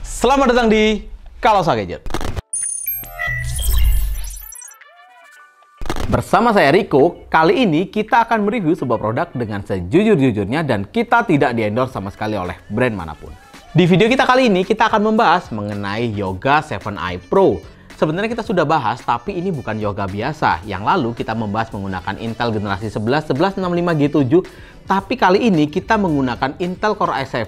Selamat datang di Kalosa Gadget. Bersama saya Riko, kali ini kita akan mereview sebuah produk dengan sejujur-jujurnya dan kita tidak di-endorse sama sekali oleh brand manapun. Di video kita kali ini kita akan membahas mengenai Yoga 7i Pro. Sebenarnya kita sudah bahas, tapi ini bukan Yoga biasa. Yang lalu kita membahas menggunakan Intel generasi 11 1165G7, tapi kali ini kita menggunakan Intel Core i7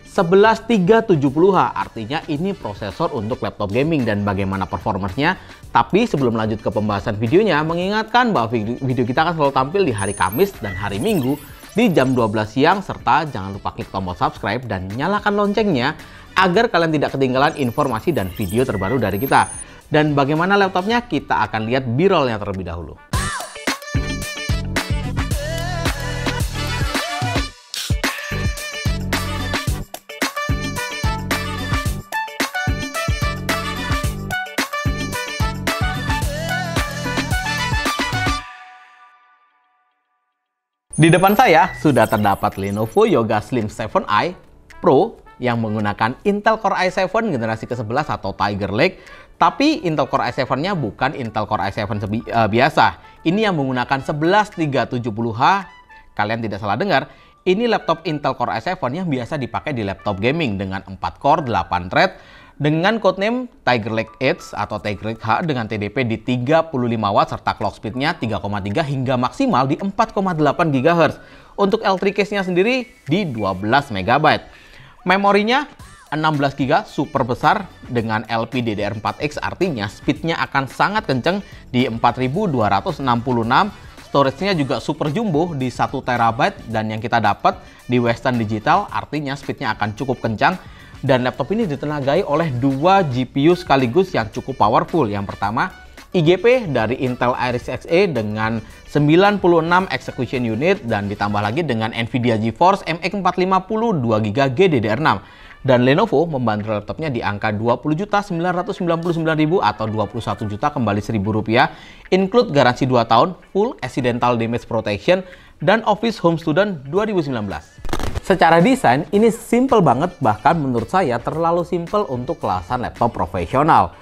11370H, artinya ini prosesor untuk laptop gaming dan bagaimana performanya. Tapi sebelum lanjut ke pembahasan videonya, mengingatkan bahwa video kita akan selalu tampil di hari Kamis dan hari Minggu di jam 12 siang, serta jangan lupa klik tombol subscribe dan nyalakan loncengnya agar kalian tidak ketinggalan informasi dan video terbaru dari kita. Dan bagaimana laptopnya, kita akan lihat B-rollnya terlebih dahulu. Di depan saya sudah terdapat Lenovo Yoga Slim 7i Pro yang menggunakan Intel Core i7 generasi ke-11 atau Tiger Lake. Tapi Intel Core i7-nya bukan Intel Core i7 biasa. Ini yang menggunakan 11370H. Kalian tidak salah dengar, ini laptop Intel Core i7 yang biasa dipakai di laptop gaming dengan 4 core, 8 thread, dengan codename Tiger Lake Edge atau Tiger Lake H dengan TDP di 35 Watt serta clock speed-nya 3,3 hingga maksimal di 4,8 GHz. Untuk L3 case-nya sendiri di 12 MB. Memorinya 16 GB super besar dengan LPDDR4X, artinya speed-nya akan sangat kenceng di 4266. Storage-nya juga super jumbo di 1 TB dan yang kita dapat di Western Digital, artinya speed-nya akan cukup kencang. Dan laptop ini ditenagai oleh 2 GPU sekaligus yang cukup powerful. Yang pertama, IGP dari Intel Iris Xe dengan 96 execution unit dan ditambah lagi dengan Nvidia GeForce MX 450 2GB GDDR6. Dan Lenovo membanderol laptopnya di angka 20.999.000 atau 21 juta kembali Rp1.000, include garansi 2 tahun, full accidental damage protection, dan Office Home Student 2019. Secara desain, ini simple banget, bahkan menurut saya terlalu simple untuk kelasan laptop profesional.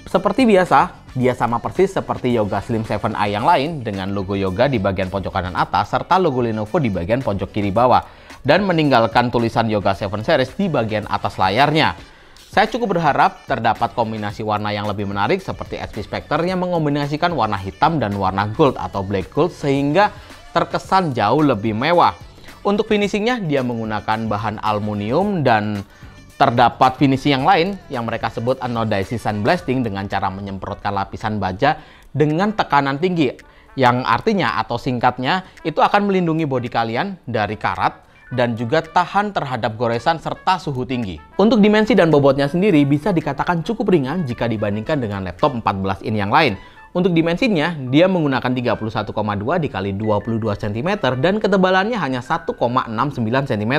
Seperti biasa, dia sama persis seperti Yoga Slim 7i yang lain dengan logo Yoga di bagian pojok kanan atas serta logo Lenovo di bagian pojok kiri bawah, dan meninggalkan tulisan Yoga 7 Series di bagian atas layarnya. Saya cukup berharap terdapat kombinasi warna yang lebih menarik seperti HP Spectre yang mengombinasikan warna hitam dan warna gold atau black gold sehingga terkesan jauh lebih mewah. Untuk finishingnya, dia menggunakan bahan aluminium dan terdapat finishing yang lain yang mereka sebut anodized sandblasting dengan cara menyemprotkan lapisan baja dengan tekanan tinggi, yang artinya atau singkatnya itu akan melindungi bodi kalian dari karat dan juga tahan terhadap goresan serta suhu tinggi. Untuk dimensi dan bobotnya sendiri bisa dikatakan cukup ringan jika dibandingkan dengan laptop 14 in yang lain. Untuk dimensinya, dia menggunakan 31,2 dikali 22 cm dan ketebalannya hanya 1,69 cm.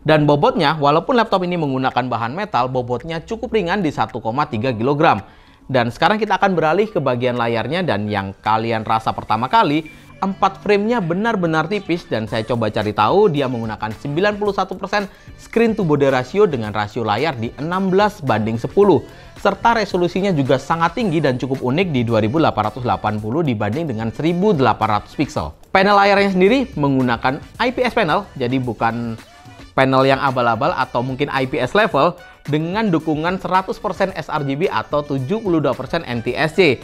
Dan bobotnya, walaupun laptop ini menggunakan bahan metal, bobotnya cukup ringan di 1,3 kg. Dan sekarang kita akan beralih ke bagian layarnya, dan yang kalian rasa pertama kali, 4 frame-nya benar-benar tipis, dan saya coba cari tahu dia menggunakan 91% screen to body ratio dengan rasio layar di 16:10, serta resolusinya juga sangat tinggi dan cukup unik di 2880 dibanding dengan 1800 pixel. Panel layarnya sendiri menggunakan IPS panel, jadi bukan panel yang abal-abal atau mungkin IPS level, dengan dukungan 100% sRGB atau 72% NTSC.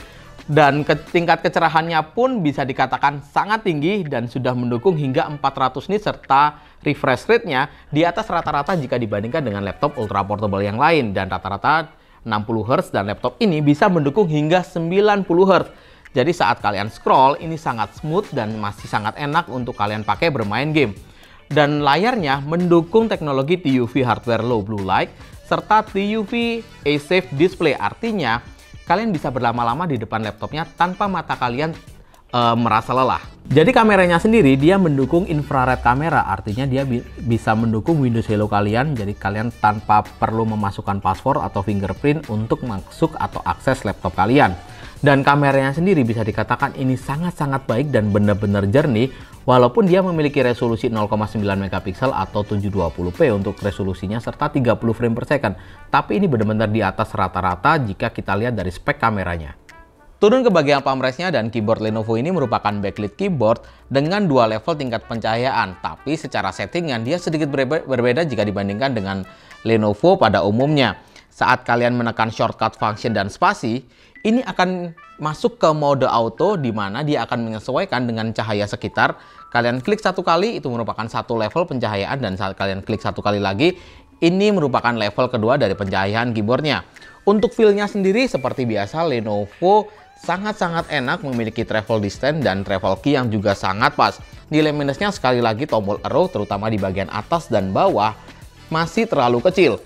Dan tingkat kecerahannya pun bisa dikatakan sangat tinggi dan sudah mendukung hingga 400 nits serta refresh rate-nya di atas rata-rata jika dibandingkan dengan laptop ultra portable yang lain, dan rata-rata 60 Hz dan laptop ini bisa mendukung hingga 90 Hz. Jadi saat kalian scroll ini sangat smooth dan masih sangat enak untuk kalian pakai bermain game. Dan layarnya mendukung teknologi TUV hardware low blue light serta TUV A-Safe display, artinya kalian bisa berlama-lama di depan laptopnya tanpa mata kalian merasa lelah. Jadi kameranya sendiri dia mendukung infrared kamera, artinya dia bisa mendukung Windows Hello kalian, jadi kalian tanpa perlu memasukkan password atau fingerprint untuk masuk atau akses laptop kalian. Dan kameranya sendiri bisa dikatakan ini sangat-sangat baik dan benar-benar jernih, walaupun dia memiliki resolusi 0,9 megapiksel atau 720p untuk resolusinya serta 30 frame per second. Tapi ini benar-benar di atas rata-rata jika kita lihat dari spek kameranya. Turun ke bagian palm rest-nya, dan keyboard Lenovo ini merupakan backlit keyboard dengan dua level tingkat pencahayaan. Tapi secara settingan dia sedikit berbeda jika dibandingkan dengan Lenovo pada umumnya. Saat kalian menekan shortcut function dan spasi, ini akan masuk ke mode auto di mana dia akan menyesuaikan dengan cahaya sekitar. Kalian klik satu kali, itu merupakan satu level pencahayaan, dan saat kalian klik satu kali lagi, ini merupakan level kedua dari pencahayaan keyboardnya. Untuk feel-nya sendiri seperti biasa, Lenovo sangat-sangat enak, memiliki travel distance dan travel key yang juga sangat pas. Nilai minusnya sekali lagi tombol arrow, terutama di bagian atas dan bawah, masih terlalu kecil.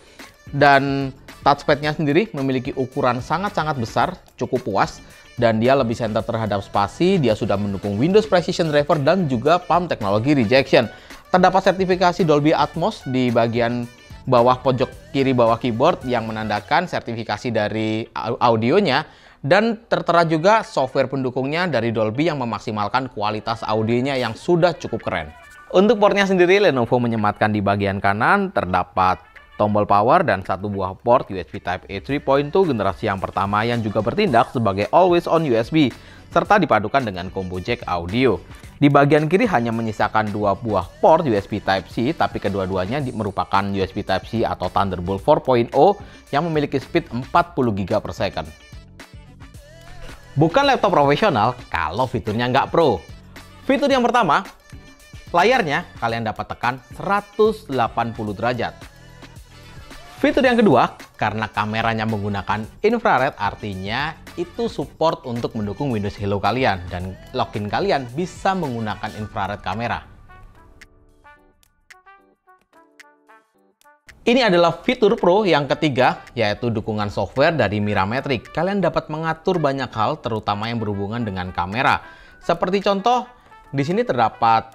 Dan touchpad-nya sendiri memiliki ukuran sangat-sangat besar, cukup puas, dan dia lebih center terhadap spasi. Dia sudah mendukung Windows Precision Driver dan juga Palm Technology Rejection. Terdapat sertifikasi Dolby Atmos di bagian bawah pojok kiri bawah keyboard yang menandakan sertifikasi dari audionya, dan tertera juga software pendukungnya dari Dolby yang memaksimalkan kualitas audionya yang sudah cukup keren. Untuk portnya sendiri, Lenovo menyematkan di bagian kanan terdapat tombol power dan satu buah port USB Type-A 3.2 generasi yang pertama yang juga bertindak sebagai always on USB, serta dipadukan dengan combo jack audio. Di bagian kiri hanya menyisakan dua buah port USB Type-C, tapi kedua-duanya merupakan USB Type-C atau Thunderbolt 4.0 yang memiliki speed 40 GB per second. Bukan laptop profesional kalau fiturnya nggak pro. Fitur yang pertama, layarnya kalian dapat tekan 180 derajat. Fitur yang kedua, karena kameranya menggunakan infrared, artinya itu support untuk mendukung Windows Hello kalian, dan login kalian bisa menggunakan infrared kamera. Ini adalah fitur pro yang ketiga, yaitu dukungan software dari Mirametrix. Kalian dapat mengatur banyak hal, terutama yang berhubungan dengan kamera. Seperti contoh, di sini terdapat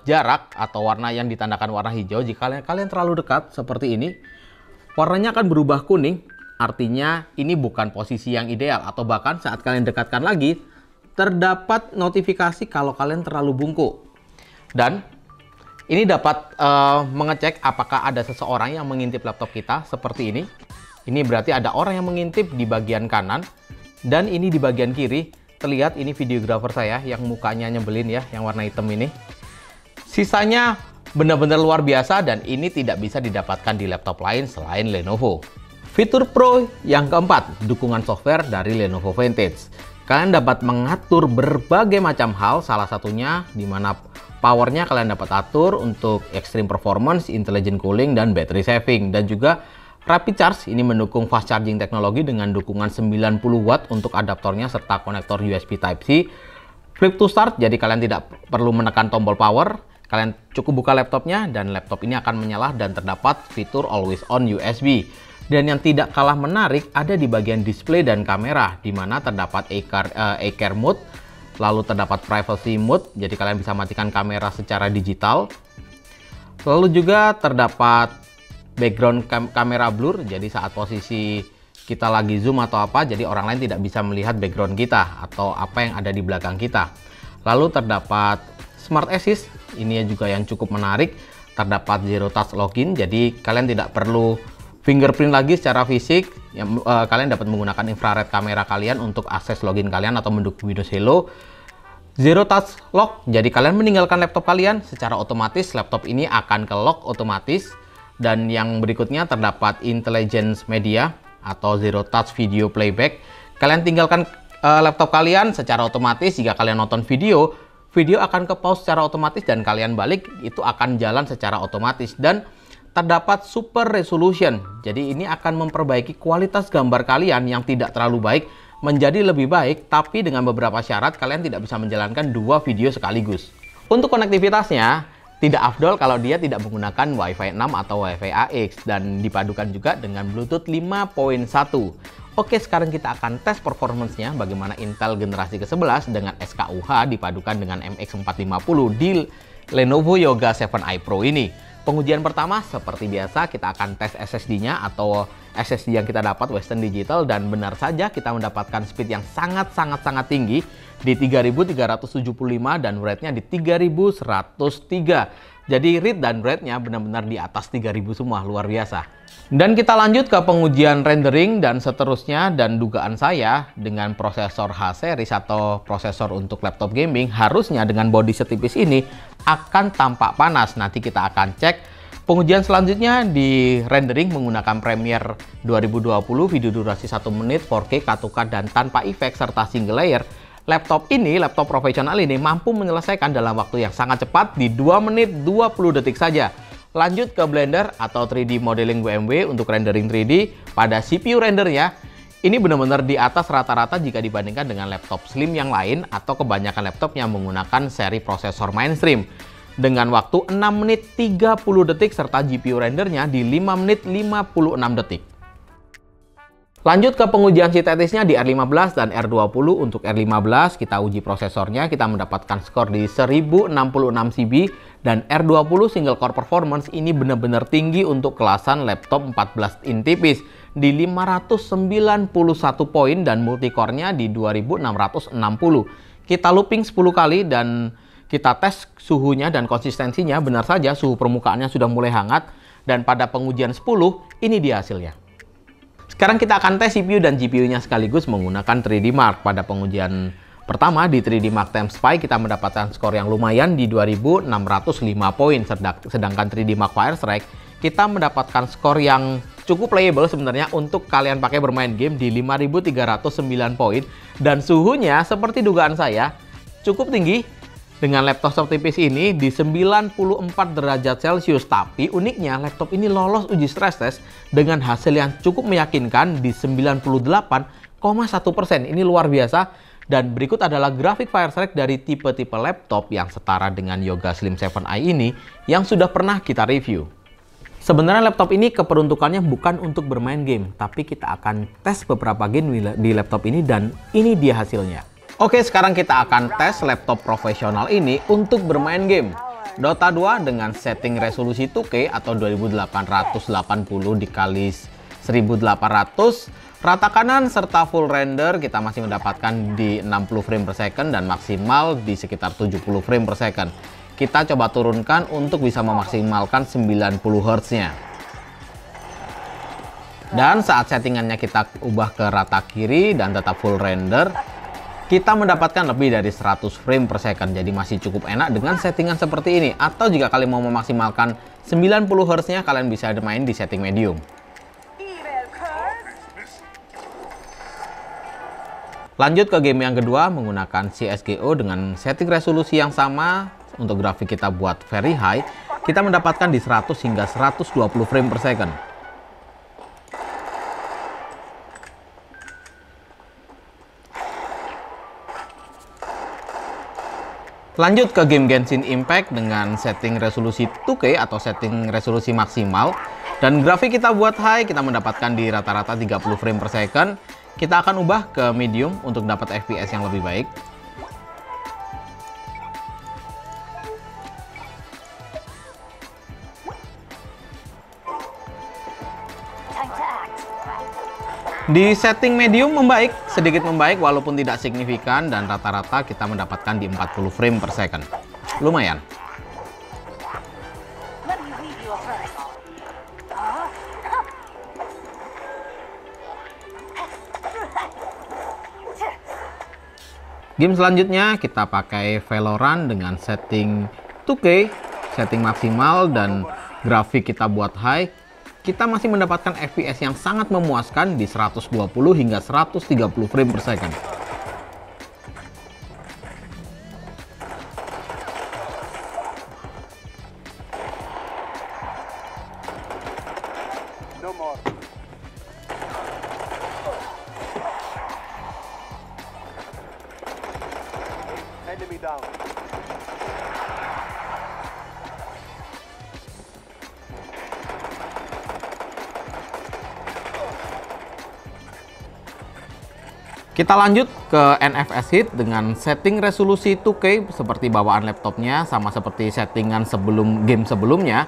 jarak atau warna yang ditandakan warna hijau. Jika kalian terlalu dekat seperti ini, warnanya akan berubah kuning, artinya ini bukan posisi yang ideal. Atau bahkan saat kalian dekatkan lagi, terdapat notifikasi kalau kalian terlalu bungkuk. Dan ini dapat mengecek apakah ada seseorang yang mengintip laptop kita seperti ini. Ini berarti ada orang yang mengintip di bagian kanan. Dan ini di bagian kiri, terlihat ini videografer saya yang mukanya nyebelin ya, yang warna hitam ini. Sisanya benar-benar luar biasa, dan ini tidak bisa didapatkan di laptop lain selain Lenovo. Fitur pro yang keempat, dukungan software dari Lenovo Vantage. Kalian dapat mengatur berbagai macam hal, salah satunya di mana powernya kalian dapat atur untuk extreme performance, intelligent cooling, dan battery saving. Dan juga rapid charge, ini mendukung fast charging teknologi dengan dukungan 90 watt untuk adaptornya serta konektor USB Type-C. Flip to start, jadi kalian tidak perlu menekan tombol power. Kalian cukup buka laptopnya dan laptop ini akan menyala, dan terdapat fitur always on USB. Dan yang tidak kalah menarik ada di bagian display dan kamera, di mana terdapat A-Care mode, lalu terdapat privacy mode, jadi kalian bisa matikan kamera secara digital. Lalu juga terdapat background kamera blur, jadi saat posisi kita lagi zoom atau apa, jadi orang lain tidak bisa melihat background kita atau apa yang ada di belakang kita. Lalu terdapat Smart Assist, ini juga yang cukup menarik. Terdapat Zero Touch Login, jadi kalian tidak perlu fingerprint lagi secara fisik. Kalian dapat menggunakan infrared kamera kalian untuk akses login kalian atau mendukung Windows Hello. Zero Touch Lock, jadi kalian meninggalkan laptop kalian, secara otomatis laptop ini akan ke lock otomatis. Dan yang berikutnya terdapat Intelligence Media atau Zero Touch Video Playback. Kalian tinggalkan laptop kalian, secara otomatis jika kalian nonton video akan ke pause secara otomatis, dan kalian balik itu akan jalan secara otomatis. Dan terdapat Super Resolution, jadi ini akan memperbaiki kualitas gambar kalian yang tidak terlalu baik menjadi lebih baik, tapi dengan beberapa syarat kalian tidak bisa menjalankan dua video sekaligus. Untuk konektivitasnya, tidak afdol kalau dia tidak menggunakan Wi-Fi 6 atau Wi-Fi AX, dan dipadukan juga dengan Bluetooth 5.1. Oke, sekarang kita akan tes performance-nya bagaimana Intel generasi ke-11 dengan SKUH dipadukan dengan MX450 di Lenovo Yoga 7i Pro ini. Pengujian pertama seperti biasa kita akan tes SSD-nya atau SSD yang kita dapat Western Digital, dan benar saja kita mendapatkan speed yang sangat tinggi di 3375 dan rate-nya di 3103. Jadi read dan write-nya benar-benar di atas 3000 semua, luar biasa. Dan kita lanjut ke pengujian rendering dan seterusnya, dan dugaan saya dengan prosesor H-series atau prosesor untuk laptop gaming harusnya dengan body setipis ini akan tampak panas. Nanti kita akan cek. Pengujian selanjutnya di rendering menggunakan Premiere 2020, video durasi 1 menit, 4K, K2K, dan tanpa efek serta single layer. Laptop profesional ini mampu menyelesaikan dalam waktu yang sangat cepat di 2 menit 20 detik saja. Lanjut ke Blender atau 3D Modeling WMW untuk rendering 3D. Pada CPU rendernya, ini benar-benar di atas rata-rata jika dibandingkan dengan laptop slim yang lain atau kebanyakan laptop yang menggunakan seri prosesor mainstream. Dengan waktu 6 menit 30 detik serta GPU rendernya di 5 menit 56 detik. Lanjut ke pengujian sintetisnya di R15 dan R20. Untuk R15 kita uji prosesornya, kita mendapatkan skor di 1066 CB, dan R20 single core performance ini benar-benar tinggi untuk kelasan laptop 14 in tipis di 591 poin dan multicore-nya di 2660. Kita looping 10 kali dan kita tes suhunya dan konsistensinya. Benar saja suhu permukaannya sudah mulai hangat, dan pada pengujian 10 ini dia hasilnya. Sekarang kita akan tes CPU dan GPU-nya sekaligus menggunakan 3D Mark. Pada pengujian pertama di 3D Mark Time Spy kita mendapatkan skor yang lumayan di 2605 poin. Sedangkan 3D Mark Fire Strike kita mendapatkan skor yang cukup playable sebenarnya untuk kalian pakai bermain game di 5309 poin. Dan suhunya seperti dugaan saya cukup tinggi. Dengan laptop setipis ini di 94 derajat Celcius, tapi uniknya laptop ini lolos uji stress test dengan hasil yang cukup meyakinkan di 98,1%. Ini luar biasa. Dan berikut adalah grafik Firestrike dari tipe-tipe laptop yang setara dengan Yoga Slim 7i ini yang sudah pernah kita review. Sebenarnya laptop ini keperuntukannya bukan untuk bermain game, tapi kita akan tes beberapa game di laptop ini, dan ini dia hasilnya. Oke, sekarang kita akan tes laptop profesional ini untuk bermain game. Dota 2 dengan setting resolusi 2K atau 2880 dikali 1800, rata kanan serta full render kita masih mendapatkan di 60 frame per second dan maksimal di sekitar 70 frame per second. Kita coba turunkan untuk bisa memaksimalkan 90 Hz-nya. Dan saat settingannya kita ubah ke rata kiri dan tetap full render, kita mendapatkan lebih dari 100 frame per second. Jadi masih cukup enak dengan settingan seperti ini. Atau jika kalian mau memaksimalkan 90 Hz-nya, kalian bisa main di setting medium. Lanjut ke game yang kedua menggunakan CSGO dengan setting resolusi yang sama. Untuk grafik kita buat very high. Kita mendapatkan di 100 hingga 120 frame per second. Lanjut ke game Genshin Impact dengan setting resolusi 2K atau setting resolusi maksimal. Dan grafik kita buat high, kita mendapatkan di rata-rata 30 frame per second. Kita akan ubah ke medium untuk dapat FPS yang lebih baik. Di setting medium membaik, sedikit membaik walaupun tidak signifikan, dan rata-rata kita mendapatkan di 40 frame per second. Lumayan. Game selanjutnya kita pakai Valorant dengan setting 2K, setting maksimal, dan grafik kita buat high. Kita masih mendapatkan FPS yang sangat memuaskan di 120 hingga 130 frame per second. No more. Enemy down. Kita lanjut ke NFS Hit dengan setting resolusi 2K seperti bawaan laptopnya, sama seperti settingan sebelum game sebelumnya.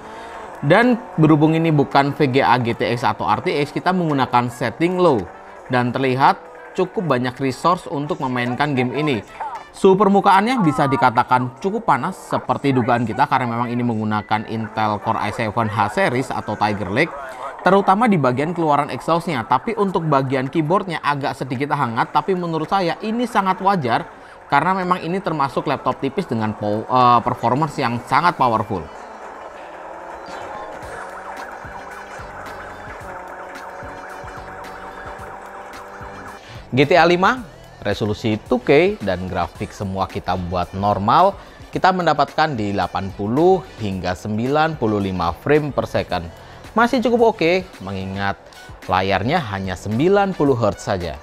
Dan berhubung ini bukan VGA GTX atau RTX, kita menggunakan setting low. Dan terlihat cukup banyak resource untuk memainkan game ini. Suhu permukaannya bisa dikatakan cukup panas seperti dugaan kita karena memang ini menggunakan Intel Core i7 H series atau Tiger Lake. Terutama di bagian keluaran exhaustnya. Tapi untuk bagian keyboardnya agak sedikit hangat. Tapi menurut saya ini sangat wajar karena memang ini termasuk laptop tipis dengan performance yang sangat powerful. GTA 5, resolusi 2K dan grafik semua kita buat normal, kita mendapatkan di 80 hingga 95 frame per second. Masih cukup oke, mengingat layarnya hanya 90 Hz saja.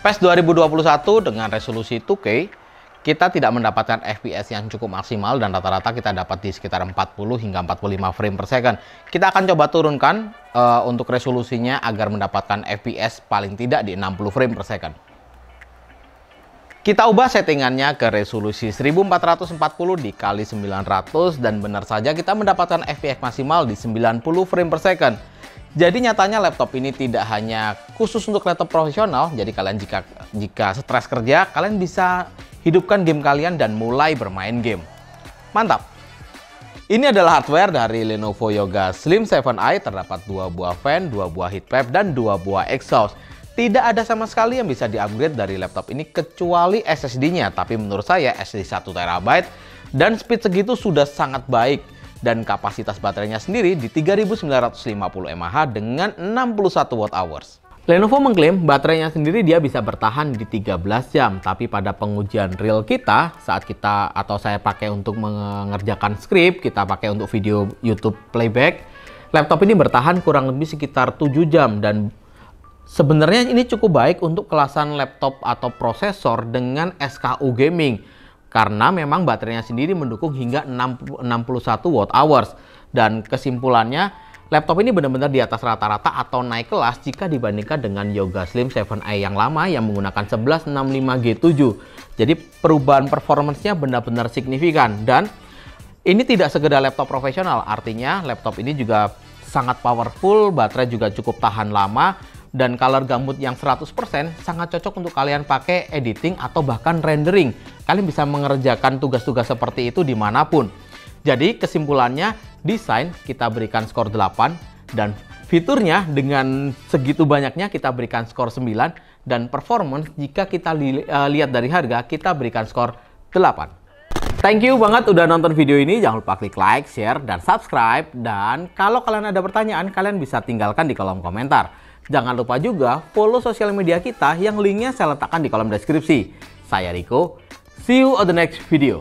PES 2021 dengan resolusi 2K, kita tidak mendapatkan FPS yang cukup maksimal dan rata-rata kita dapat di sekitar 40 hingga 45 frame per second. Kita akan coba turunkan untuk resolusinya agar mendapatkan FPS paling tidak di 60 frame per second. Kita ubah settingannya ke resolusi 1440 dikali 900 dan benar saja kita mendapatkan FPS maksimal di 90 frame per second. Jadi nyatanya laptop ini tidak hanya khusus untuk laptop profesional, jadi kalian jika stres kerja, kalian bisa hidupkan game kalian dan mulai bermain game. Mantap! Ini adalah hardware dari Lenovo Yoga Slim 7i, terdapat 2 buah fan, 2 buah heat pipe, dan 2 buah exhaust. Tidak ada sama sekali yang bisa di-upgrade dari laptop ini kecuali SSD-nya, tapi menurut saya SSD 1 TB dan speed segitu sudah sangat baik. Dan kapasitas baterainya sendiri di 3950 mAh dengan 61 Wh. Lenovo mengklaim baterainya sendiri dia bisa bertahan di 13 jam, tapi pada pengujian real kita saat kita atau saya pakai untuk mengerjakan skrip, kita pakai untuk video YouTube playback, laptop ini bertahan kurang lebih sekitar 7 jam dan sebenarnya ini cukup baik untuk kelasan laptop atau prosesor dengan SKU gaming. Karena memang baterainya sendiri mendukung hingga 61 Wh. Dan kesimpulannya, laptop ini benar-benar di atas rata-rata atau naik kelas jika dibandingkan dengan Yoga Slim 7i yang lama yang menggunakan 1165G7. Jadi perubahan performance-nya benar-benar signifikan. Dan ini tidak sekedar laptop profesional, artinya laptop ini juga sangat powerful, baterai juga cukup tahan lama, dan color gamut yang 100% sangat cocok untuk kalian pakai editing atau bahkan rendering. Kalian bisa mengerjakan tugas-tugas seperti itu dimanapun. Jadi kesimpulannya, desain kita berikan skor 8, dan fiturnya dengan segitu banyaknya kita berikan skor 9, dan performance jika kita lihat dari harga kita berikan skor 8. Thank you banget udah nonton video ini. Jangan lupa klik like, share, dan subscribe. Dan kalau kalian ada pertanyaan, kalian bisa tinggalkan di kolom komentar. Jangan lupa juga follow sosial media kita yang linknya saya letakkan di kolom deskripsi. Saya Rico, see you on the next video.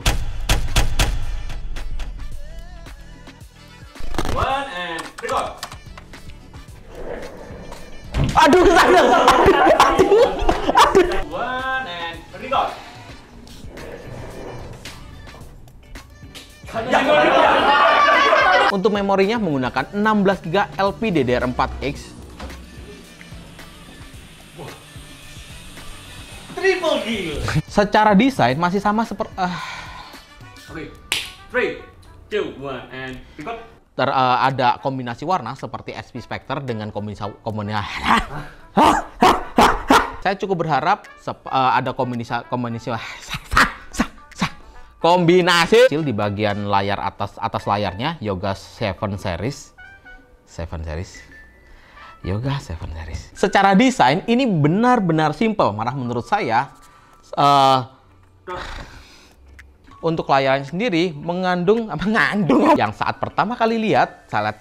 One and record. Aduh, kesana. Aduh. One and record. Untuk memorinya menggunakan 16GB LPDDR4X. Triple kill. Secara desain masih sama seperti Oke. 3, 2, 1 and record. ada kombinasi warna seperti SP Spectre dengan kombinasi saya cukup berharap ada kombinasi di bagian layar atas layarnya Yoga 7 series. Yoga 7 series. Secara desain ini benar-benar simple, malah menurut saya untuk layarnya sendiri mengandung yang saat pertama kali lihat saat